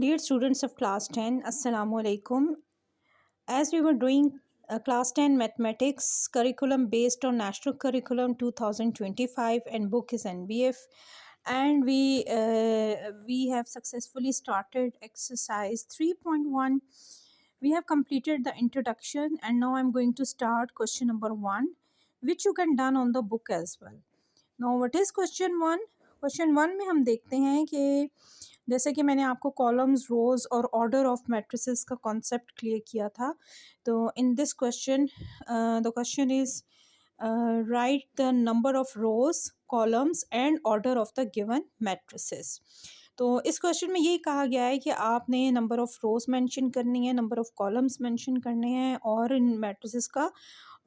Dear students of class 10, Assalamu alaikum. As we were doing class 10 mathematics curriculum based on National Curriculum 2025 and book is NBF, and we have successfully started exercise 3.1. We have completed the introduction and now I'm going to start question number 1, which you can done on the book as well. Now what is question 1? Question 1 में हम देखते हैं कि जैसे कि मैंने आपको columns rows और ऑर्डर ऑफ मैट्रिसेस का कॉन्सेप्ट क्लियर किया था. तो in this question the question is right the number of rose columns and order of the given matrices. तो इस क्वेश्चन में ये कहा गया है कि आपने नंबर ऑफ रोज मेंशन करनी है, नंबर ऑफ कॉलम्स मेंशन करने हैं और इन मैट्रिसेस का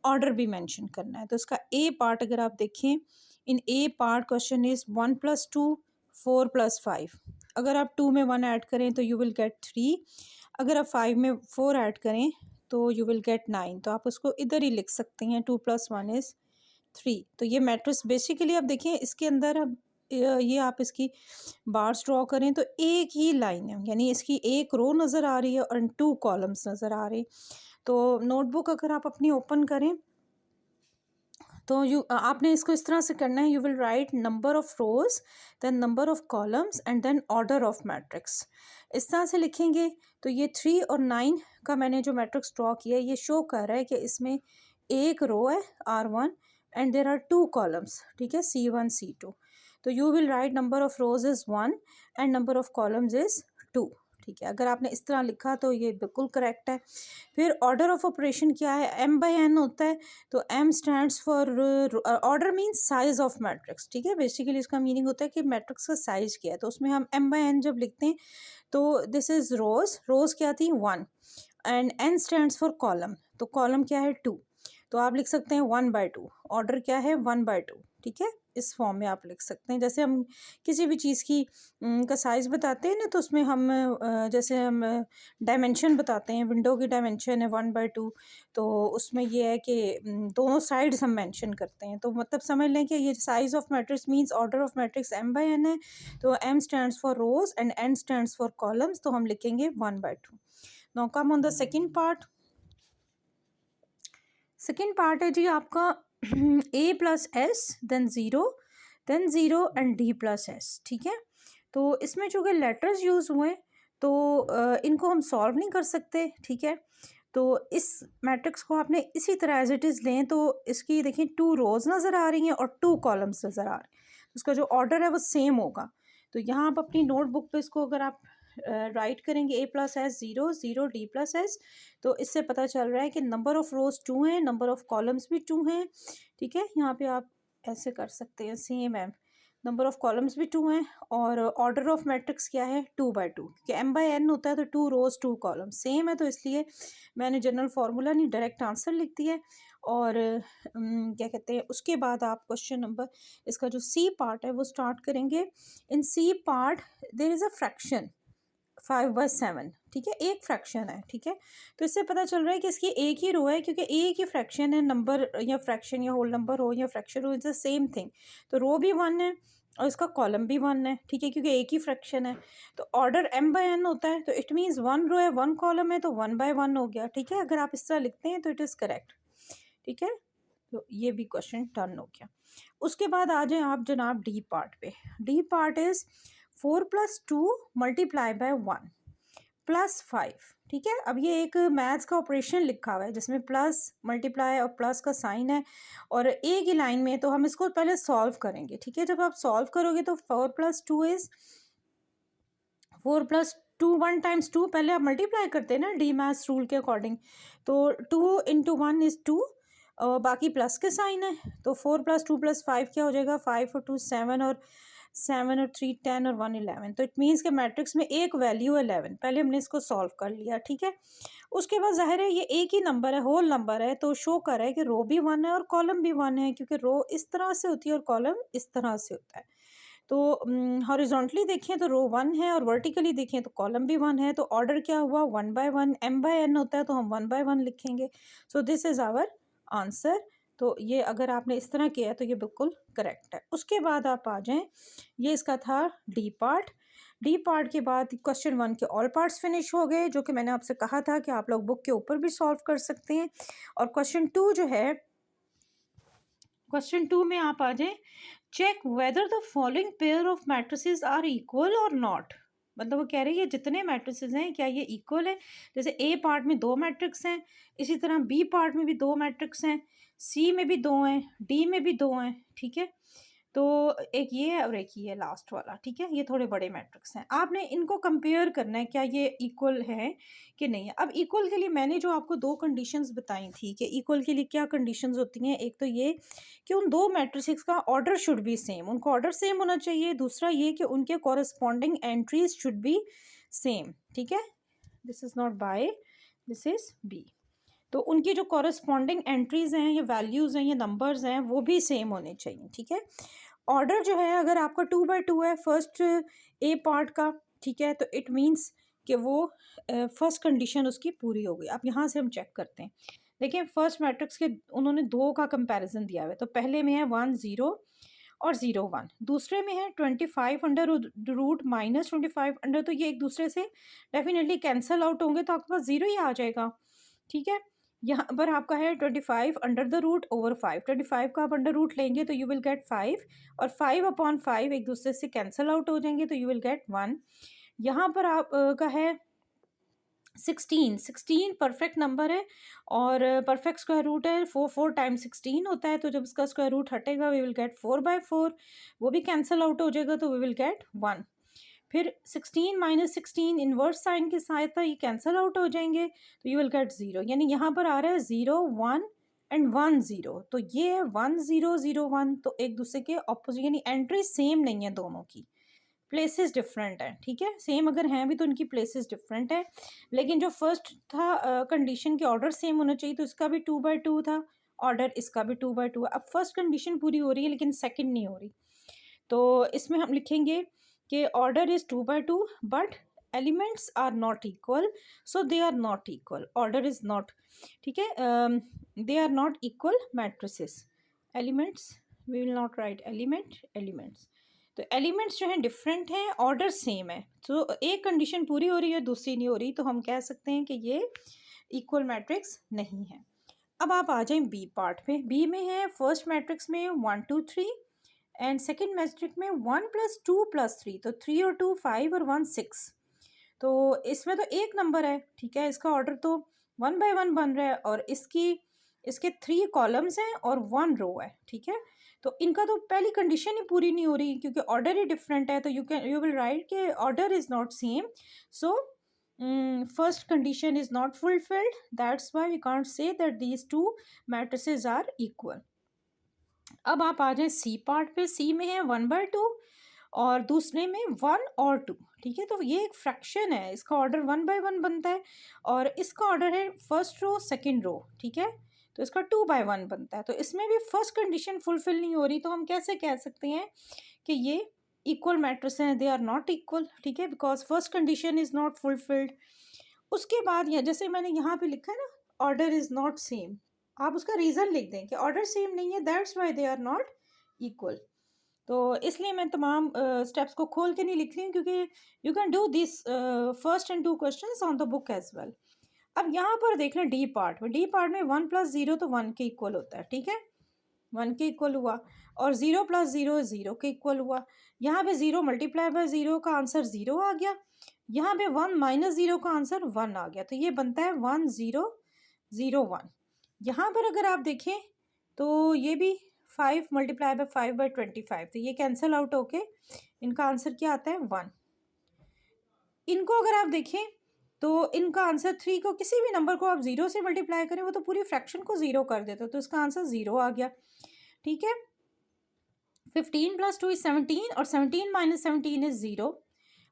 ऑर्डर भी मेंशन करना है. तो इसका ए पार्ट अगर आप देखें, इन ए पार्ट क्वेश्चन इज 1 + 2 4 + 5. अगर आप 2 में 1 ऐड करें तो यू विल गेट 3. अगर आप 5 में 4 ऐड करें तो यू विल गेट 9. तो आप उसको इधर ही लिख सकते हैं 2 + 1 = 3. तो ये मैट्रिक्स बेसिकली आप देखें इसके अंदर अब ये आप इसकी बार्स ड्रॉ करें तो एक ही लाइन है, यानी इसकी एक रो नज़र आ रही है और 2 कॉलम्स नज़र आ रहे हैं. तो नोटबुक अगर आप अपनी ओपन करें तो आपने इसको इस तरह से करना है. You will write number of rows, then number of columns and then order of matrix. इस तरह से लिखेंगे तो ये 3 और 9 का मैंने जो मैट्रिक्स ड्रॉ किया है ये शो कर रहा है कि इसमें एक रो है R1 and there are 2 columns. ठीक है, C1 C2. तो you will write number of rose is 1 and number of columns is 2. ठीक है, अगर आपने इस तरह लिखा तो ये बिल्कुल करेक्ट है. फिर ऑर्डर ऑफ ऑपरेशन क्या है, M/N होता है. तो M stands for order means size of matrix. ठीक है, बेसिकली इसका मीनिंग होता है कि मैट्रिक्स का साइज क्या है. तो उसमें हम M/N जब लिखते हैं तो दिस इज रोज. रोज क्या थी 1 and N stands for column. तो कॉलम क्या है 2. तो आप लिख सकते हैं 1/2. ऑर्डर क्या है 1/2. ठीक है, इस फॉर्म में आप लिख सकते हैं. जैसे हम किसी भी चीज़ की का साइज़ बताते हैं ना, तो उसमें हम जैसे हम डायमेंशन बताते हैं. विंडो की डायमेंशन है 1/2. तो उसमें ये है कि दोनों साइड्स हम मेंशन करते हैं. तो मतलब समझ लें कि ये size of matrix means order of matrix M/N है. तो M stands for rows and N stands for columns. तो हम लिखेंगे 1/2. Now come on the second part. Second part है जी आपका A + S then 0 and D + S. ठीक है, तो इसमें जो कि लेटर्स यूज़ हुए हैं तो इनको हम सॉल्व नहीं कर सकते. ठीक है, तो इस मैट्रिक्स को आपने इसी तरह एज इट इज़ लें तो इसकी देखिए 2 रोज़ नज़र आ रही हैं और 2 कॉलम्स नज़र आ रहे हैं. उसका जो ऑर्डर है वो सेम होगा. तो यहाँ आप अपनी नोटबुक पे इसको अगर आप राइट करेंगे A + S 0 D + S. तो इससे पता चल रहा है कि नंबर ऑफ़ रोज़ 2 हैं, नंबर ऑफ़ कॉलम्स भी 2 हैं. ठीक है, यहाँ पे आप ऐसे कर सकते हैं, सेम है. नंबर ऑफ़ कॉलम्स भी 2 हैं और ऑर्डर ऑफ मैट्रिक्स क्या है 2/2. क्योंकि M/N होता है तो 2 रोज़ 2 कॉलम सेम है. तो इसलिए मैंने जनरल फार्मूला नहीं डायरेक्ट आंसर लिख दिया है. और क्या कहते हैं, उसके बाद आप क्वेश्चन नंबर इसका जो C पार्ट है वो स्टार्ट करेंगे. In C part there is a fraction 5/7. ठीक है, एक फ्रैक्शन है. ठीक है, तो इससे पता चल रहा है कि इसकी एक ही रो है क्योंकि एक ही फ्रैक्शन है. नंबर या फ्रैक्शन या होल नंबर हो या फ्रैक्शन हो, इट्स द सेम थिंग. तो रो भी 1 है और इसका कॉलम भी 1 है. ठीक है, क्योंकि एक ही फ्रैक्शन है. तो ऑर्डर M/N होता है तो इट मीन्स 1 रो है 1 कॉलम है तो 1/1 हो गया. ठीक है, अगर आप इस तरह लिखते हैं तो इट इज़ करेक्ट. ठीक है, तो ये भी क्वेश्चन टर्न हो गया. उसके बाद आ जाएं आप जनाब डी पार्ट पे. D part is 4 + 2 × 1 + 5. ठीक है, अब ये एक मैथ्स का ऑपरेशन लिखा हुआ है जिसमें प्लस मल्टीप्लाई और प्लस का साइन है और एक ही लाइन में. तो हम इसको पहले सॉल्व करेंगे. ठीक है, जब आप सॉल्व करोगे तो 4 + 2 इज़ 4 + 2 1 × 2. पहले आप मल्टीप्लाई करते हैं ना डी मैथ्स रूल के अकॉर्डिंग. तो 2 × 1 इज़ 2 और बाकी प्लस के साइन है. तो 4 + 2 + 5 क्या हो जाएगा 5 और 2 7 और 7 और 3 10 और 1 11. तो इट मीन्स के मैट्रिक्स में एक वैल्यू है 11. पहले हमने इसको सॉल्व कर लिया. ठीक है, उसके बाद जाहिर है ये एक ही नंबर है, होल नंबर है. तो शो कर रहा है कि रो भी 1 है और कॉलम भी 1 है क्योंकि रो इस तरह से होती है और कॉलम इस तरह से होता है. तो हॉरिजॉन्टली देखें तो रो 1 है और वर्टिकली देखें तो कॉलम भी 1 है. तो ऑर्डर क्या हुआ 1/1. M/N होता है तो हम 1/1 लिखेंगे. So this is our answer. तो ये अगर आपने इस तरह किया है तो ये बिल्कुल करेक्ट है. उसके बाद आप आ जाएं, ये इसका था डी पार्ट. डी पार्ट के बाद क्वेश्चन 1 के ऑल पार्ट्स फिनिश हो गए, जो कि मैंने आपसे कहा था कि आप लोग बुक के ऊपर भी सॉल्व कर सकते हैं। और क्वेश्चन 2 जो है, क्वेश्चन 2 में आप आ जाए, check whether the following pair of matrices are equal और नॉट। मतलब वो कह रही है जितने मैट्रिसेस हैं क्या ये इक्वल है। जैसे ए पार्ट में 2 मैट्रिक्स हैं, इसी तरह बी पार्ट में भी 2 मैट्रिक्स हैं, सी में भी 2 हैं, डी में भी 2 हैं, ठीक है। तो एक ये है और एक ये है लास्ट वाला, ठीक है। ये थोड़े बड़े मैट्रिक्स हैं, आपने इनको कंपेयर करना है क्या ये इक्वल है कि नहीं है। अब इक्वल के लिए मैंने जो आपको 2 कंडीशंस बताई थी कि इक्वल के लिए क्या कंडीशंस होती हैं, एक तो ये कि उन 2 मैट्रिसेस का ऑर्डर शुड बी सेम, उनका ऑर्डर सेम होना चाहिए। दूसरा ये कि उनके corresponding entries should be same, ठीक है। This is not by, this is B. तो उनकी जो कॉरस्पॉन्डिंग एंट्रीज हैं या वैल्यूज़ हैं या नंबर्स हैं वो भी सेम होने चाहिए, ठीक है। ऑर्डर जो है अगर आपका 2 by 2 है फर्स्ट ए पार्ट का, ठीक है, तो इट मीन्स कि वो फर्स्ट कंडीशन उसकी पूरी हो गई। अब यहाँ से हम चेक करते हैं। देखिए फर्स्ट मैट्रिक्स के उन्होंने 2 का कंपैरिजन दिया हुआ है, तो पहले में है 1 0 और 0 1, दूसरे में है 25 अंडर रूट माइनस 25 अंडर, तो ये एक दूसरे से डेफिनेटली कैंसिल आउट होंगे, तो आपके पास 0 ही आ जाएगा, ठीक है। यहाँ पर आपका है 25 अंडर द रूट ओवर 5, 25 का आप अंडर रूट लेंगे तो यू विल गेट 5, और 5/5 एक दूसरे से कैंसिल आउट हो जाएंगे तो यू विल गेट 1। यहाँ पर आप का है 16 परफेक्ट नंबर है, और परफेक्ट स्क्वायर रूट है 4 टाइम्स 16 होता है, तो जब इसका स्क्वायर रूट हटेगा वी विल गेट 4/4, वो भी कैंसिल आउट हो जाएगा तो वी विल गेट 1। फिर 16 माइनस 16 इन्वर्स साइन के साथ ये कैंसिल आउट हो जाएंगे तो यू विल गेट 0, यानी यहाँ पर आ रहा है 0 1 एंड 1 0, तो ये है 1 0 0 1, तो एक दूसरे के ऑपोजिट, यानी एंट्री सेम नहीं है दोनों की, प्लेसेस डिफरेंट है, ठीक है। सेम अगर हैं भी तो उनकी प्लेसेस डिफरेंट है, लेकिन जो फर्स्ट था कंडीशन के ऑर्डर सेम होना चाहिए, तो इसका भी 2 by 2 था ऑर्डर, इसका भी 2 by 2 है। अब फर्स्ट कंडीशन पूरी हो रही है लेकिन सेकंड नहीं हो रही, तो इसमें हम लिखेंगे कि order is 2 by 2 but elements are not equal, so they are not equal, order is not, ठीक है, they are not equal matrices. Elements we will not write element, elements, तो एलिमेंट्स जो हैं डिफरेंट हैं, ऑर्डर सेम है, तो एक condition पूरी हो रही है दूसरी नहीं हो रही, तो हम कह सकते हैं कि ये इक्वल मैट्रिक्स नहीं है। अब आप आ जाएं बी पार्ट पे। बी में है फर्स्ट मैट्रिक्स में 1 2 3 एंड सेकेंड मैट्रिक्स में 1 + 2 + 3, तो 3 और 2 5 और 1 6, तो इसमें तो एक नंबर है, ठीक है, इसका ऑर्डर तो 1 by 1 बन रहा है, और इसके 3 कॉलम्स हैं और 1 रो है, ठीक है। तो इनका तो पहली कंडीशन ही पूरी नहीं हो रही क्योंकि ऑर्डर ही डिफरेंट है, तो यू विल राइट कि order is not same, so first condition is not fulfilled, that's why we can't say that these 2 matrices are equal. अब आप आ जाएं सी पार्ट पे। सी में है 1/2 और दूसरे में 1 और 2, ठीक है, तो ये एक फ्रैक्शन है, इसका ऑर्डर 1/1 बनता है, और इसका ऑर्डर है फर्स्ट रो सेकंड रो, ठीक है, तो इसका 2/1 बनता है, तो इसमें भी फर्स्ट कंडीशन फुलफिल नहीं हो रही, तो हम कैसे कह सकते हैं कि ये इक्वल मैट्रिक्स हैं, दे आर नॉट इक्वल, ठीक है, because first condition is not fulfilled. उसके बाद यह जैसे मैंने यहाँ पे लिखा है ना, ऑर्डर इज नॉट सेम, आप उसका रीज़न लिख दें कि ऑर्डर सेम नहीं है, that's why they are not equal. तो इसलिए मैं तमाम स्टेप्स को खोल के नहीं लिख रही हूँ, क्योंकि you can do this first and 2 questions on the book as well. अब यहाँ पर देख लें डी पार्ट में। डी पार्ट में 1 + 0 तो 1 के इक्वल होता है, ठीक है, 1 के इक्वल हुआ, और 0 + 0 0 के इक्वल हुआ। यहाँ पे 0 मल्टीप्लाई बाय 0 का आंसर 0 आ गया, यहाँ पे 1 - 0 का आंसर 1 आ गया, तो ये बनता है 1 0 0 1। यहाँ पर अगर आप देखें तो ये भी 5 × 5/25, तो ये कैंसिल आउट होके इनका आंसर क्या आता है 1। इनको अगर आप देखें तो इनका आंसर 3 को किसी भी नंबर को आप 0 से मल्टीप्लाई करें वो तो पूरी फ्रैक्शन को 0 कर देता, तो इसका आंसर 0 आ गया, ठीक है। 15 + 2 = 17 और 17 - 17 इज 0,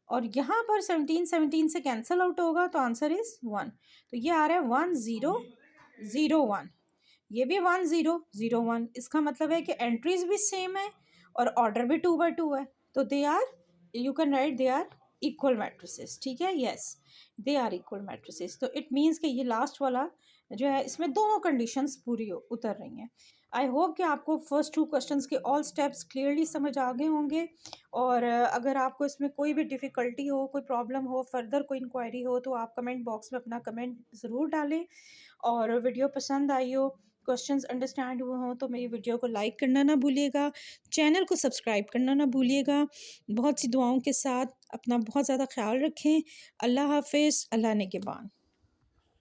और यहाँ पर 17 17 से कैंसिल आउट होगा तो आंसर इज 1, तो ये आ रहा है 1 0 0 1, ये भी 1 0 0 1, इसका मतलब है कि एंट्रीज भी सेम है और ऑर्डर भी 2/2 है, तो they are, you can write they are equal matrices, ठीक है, yes they are equal matrices. तो इट मीन्स कि ये लास्ट वाला जो है इसमें दोनों कंडीशंस पूरी उतर रही हैं। आई होप कि आपको फर्स्ट 2 क्वेश्चंस के ऑल स्टेप्स क्लियरली समझ आ गए होंगे। और अगर आपको इसमें कोई भी डिफ़िकल्टी हो, कोई प्रॉब्लम हो, फर्दर कोई इंक्वायरी हो, तो आप कमेंट बॉक्स में अपना कमेंट ज़रूर डालें। और वीडियो पसंद आई हो, क्वेश्चंस अंडरस्टैंड हुए हों, तो मेरी वीडियो को लाइक करना ना भूलिएगा, चैनल को सब्सक्राइब करना ना भूलिएगा। बहुत सी दुआओं के साथ अपना बहुत ज़्यादा ख़्याल रखें। अल्लाह हाफ़िज़, अल्लाह निगहबान।